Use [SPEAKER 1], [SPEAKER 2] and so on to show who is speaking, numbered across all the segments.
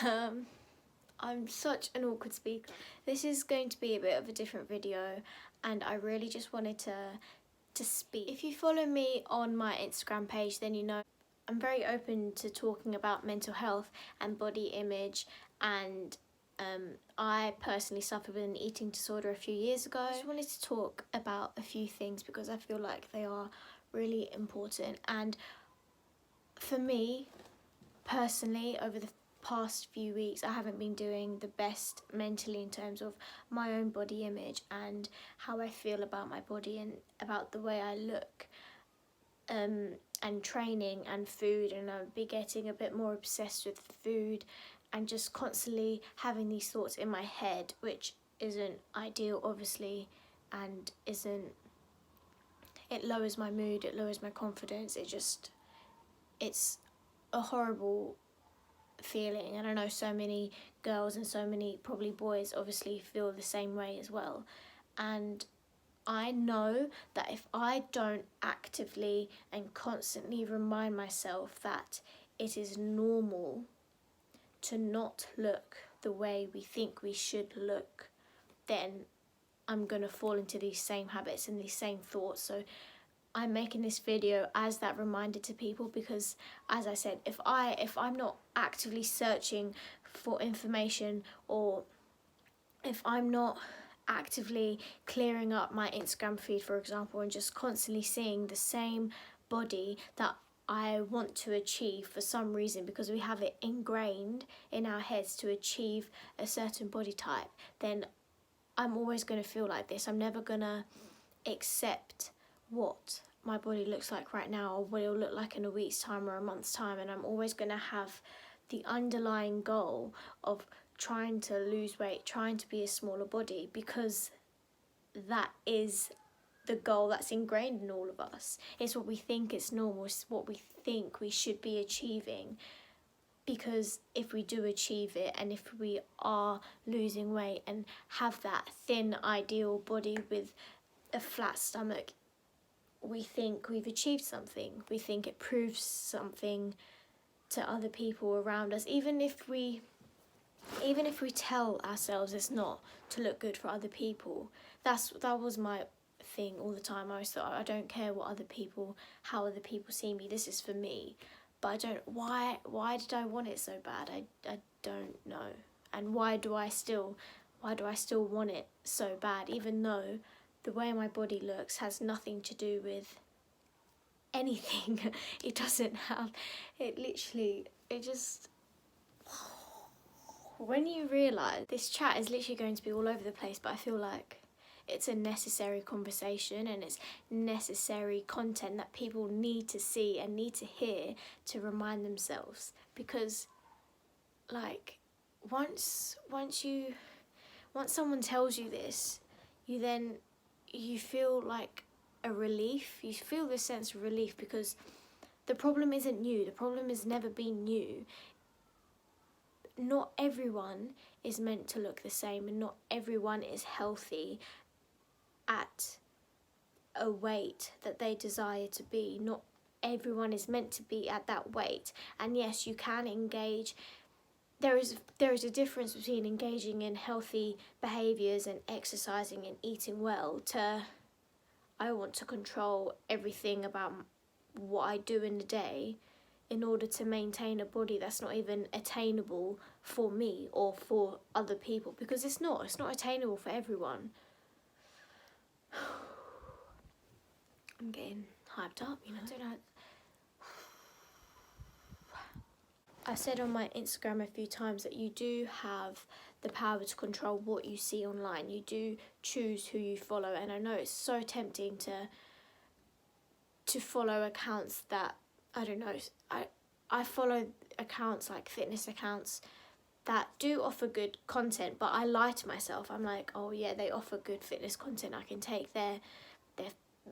[SPEAKER 1] I'm such an awkward speaker. This is going to be a bit of a different video, and I really just wanted to speak. If you follow me on my Instagram page, then you know I'm very open to talking about mental health and body image, and I personally suffered with an eating disorder a few years ago. I just wanted to talk about a few things because I feel like they are really important. And for me personally, over the past few weeks, I haven't been doing the best mentally in terms of my own body image and how I feel about my body and about the way I look, and training and food, and I'll be getting a bit more obsessed with food and just constantly having these thoughts in my head, which isn't ideal obviously, and it lowers my mood, it lowers my confidence, it's a horrible feeling. And I know so many girls and so many probably boys obviously feel the same way as well, and I know that if I don't actively and constantly remind myself that it is normal to not look the way we think we should look, then I'm gonna fall into these same habits and these same thoughts. So I'm making this video as that reminder to people, because as I said, if I'm not actively searching for information, or if I'm not actively clearing up my Instagram feed, for example, and just constantly seeing the same body that I want to achieve for some reason, because we have it ingrained in our heads to achieve a certain body type, then I'm always going to feel like this. I'm never going to accept what my body looks like right now, or what it'll look like in a week's time or a month's time, and I'm always going to have the underlying goal of trying to lose weight, trying to be a smaller body, because that is the goal that's ingrained in all of us. It's what we think is normal, it's what we think we should be achieving, because if we do achieve it, and if we are losing weight and have that thin ideal body with a flat stomach, we think we've achieved something. We think it proves something to other people around us, even if we tell ourselves it's not to look good for other people. That was my thing all the time. I always thought, I don't care how other people see me, this is for me. But why did I want it so bad? I don't know. And why do I still want it so bad, even though the way my body looks has nothing to do with anything. It doesn't have, when you realise, this chat is literally going to be all over the place, but I feel like it's a necessary conversation and it's necessary content that people need to see and need to hear to remind themselves. Because like once someone tells you this, you feel like a relief. You feel this sense of relief, because the problem isn't new. The problem has never been new. Not everyone is meant to look the same, and not everyone is healthy at a weight that they desire to be. Not everyone is meant to be at that weight. And yes, you can engage. There is a difference between engaging in healthy behaviours and exercising and eating well, to I want to control everything about what I do in the day in order to maintain a body that's not even attainable for me or for other people, because it's not attainable for everyone. I'm getting hyped up, you know. I don't know. I said on my Instagram a few times that you do have the power to control what you see online. You do choose who you follow, and I know it's so tempting to follow accounts that, I don't know, I follow accounts like fitness accounts that do offer good content, but I lie to myself. I'm like, oh yeah, they offer good fitness content, I can take their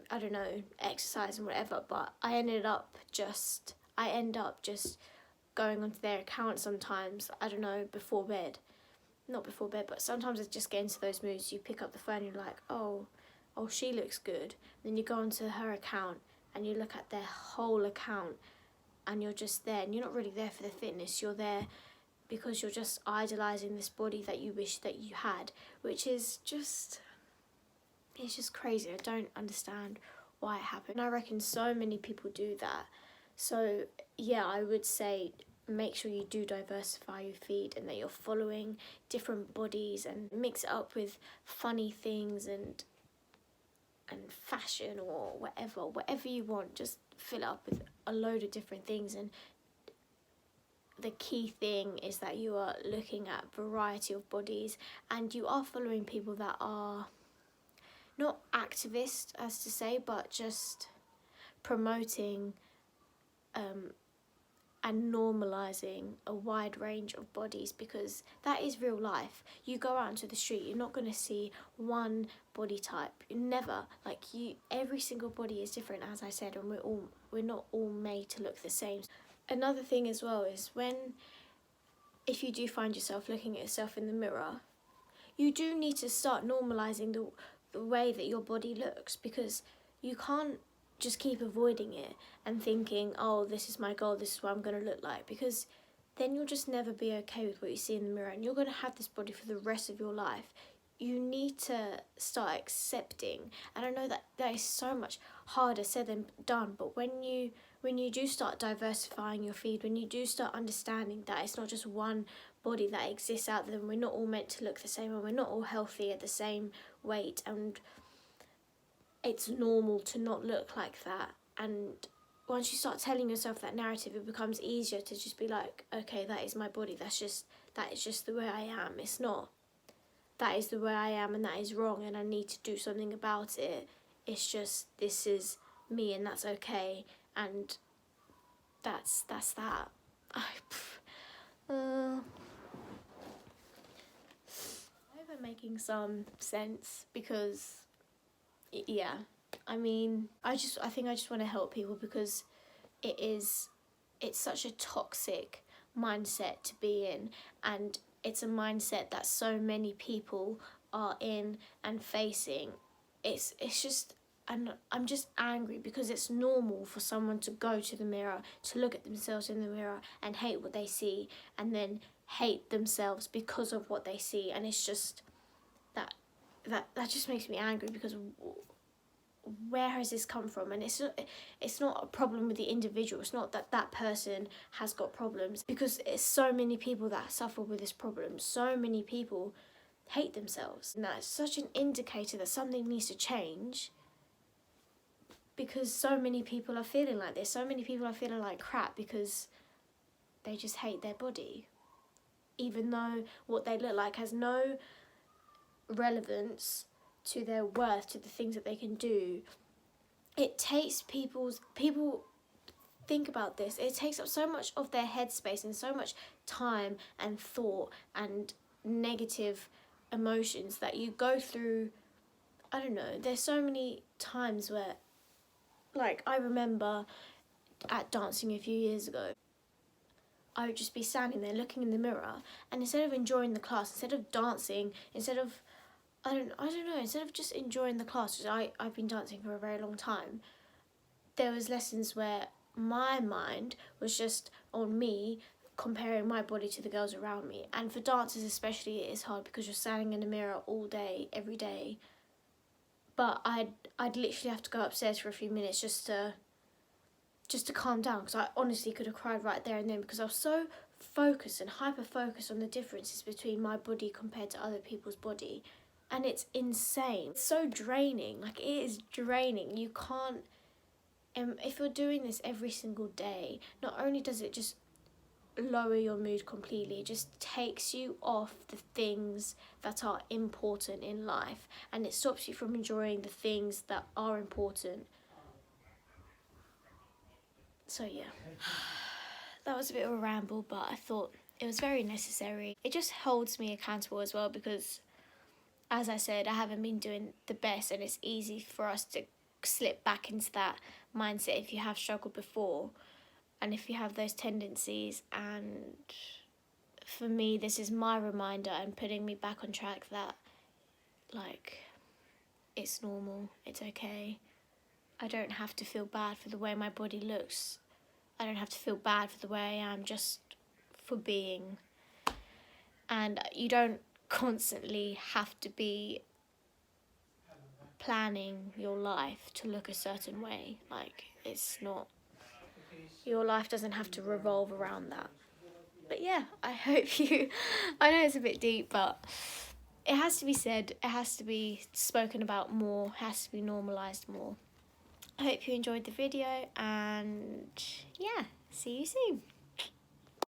[SPEAKER 1] I don't know, exercise and whatever, but I end up just going onto their account sometimes, I don't know, not before bed, but sometimes I just get into those moods. You pick up the phone and you're like, oh, she looks good. And then you go onto her account and you look at their whole account, and you're just there, and you're not really there for the fitness, you're there because you're just idolizing this body that you wish that you had, which is just, it's just crazy. I don't understand why it happened. And I reckon so many people do that. So yeah, I would say make sure you do diversify your feed and that you're following different bodies, and mix it up with funny things and fashion or whatever you want. Just fill it up with a load of different things, and the key thing is that you are looking at variety of bodies, and you are following people that are not activist as to say, but just promoting and normalizing a wide range of bodies, because that is real life. You go out into the street, you're not going to see one body type, never. Like, every single body is different, as I said, and we're not all made to look the same. Another thing as well is if you do find yourself looking at yourself in the mirror, you do need to start normalizing the way that your body looks, because you can't just keep avoiding it and thinking, oh, this is my goal, this is what I'm going to look like, because then you'll just never be okay with what you see in the mirror, and you're going to have this body for the rest of your life. You need to start accepting, and I know that is so much harder said than done, but when you do start diversifying your feed, when you do start understanding that it's not just one body that exists out there, and we're not all meant to look the same, and we're not all healthy at the same weight, and it's normal to not look like that. And once you start telling yourself that narrative, it becomes easier to just be like, okay, that is my body, that is just the way I am. It's not, that is the way I am and that is wrong and I need to do something about it. It's just, this is me and that's okay, and that's that. I hope I'm making some sense, because yeah, I mean, I think I just want to help people, because it's such a toxic mindset to be in, and it's a mindset that so many people are in and facing. It's just, and I'm just angry because it's normal for someone to go to the mirror, to look at themselves in the mirror and hate what they see, and then hate themselves because of what they see. And it's just that just makes me angry, because where has this come from? And it's not a problem with the individual. It's not that person has got problems, because it's so many people that suffer with this problem. So many people hate themselves, and that's such an indicator that something needs to change, because so many people are feeling like this. So many people are feeling like crap because they just hate their body, even though what they look like has no relevance to their worth, to the things that they can do. It takes people think about this, it takes up so much of their headspace and so much time and thought and negative emotions that you go through. I don't know, there's so many times where, like, I remember at dancing a few years ago, I would just be standing there looking in the mirror, and instead of enjoying the class, instead of dancing, instead of I don't know, instead of just enjoying the class, because I've been dancing for a very long time, there was lessons where my mind was just on me, comparing my body to the girls around me. And for dancers especially, it is hard because you're standing in a mirror all day, every day. But I'd literally have to go upstairs for a few minutes just to calm down, because I honestly could have cried right there and then, because I was so focused and hyper focused on the differences between my body compared to other people's body. And it's insane. It's so draining. Like, it is draining. You can't, if you're doing this every single day, not only does it just lower your mood completely, it just takes you off the things that are important in life, and it stops you from enjoying the things that are important. So yeah, that was a bit of a ramble, but I thought it was very necessary. It just holds me accountable as well, because as I said, I haven't been doing the best, and it's easy for us to slip back into that mindset if you have struggled before and if you have those tendencies. And for me, this is my reminder and putting me back on track that, like, it's normal, it's okay. I don't have to feel bad for the way my body looks. I don't have to feel bad for the way I am, just for being. and you don't constantly have to be planning your life to look a certain way. Like, it's not, your life doesn't have to revolve around that. But yeah, I hope you, I know it's a bit deep, but it has to be said, it has to be spoken about more, it has to be normalised more. I hope you enjoyed the video, and yeah, see you soon.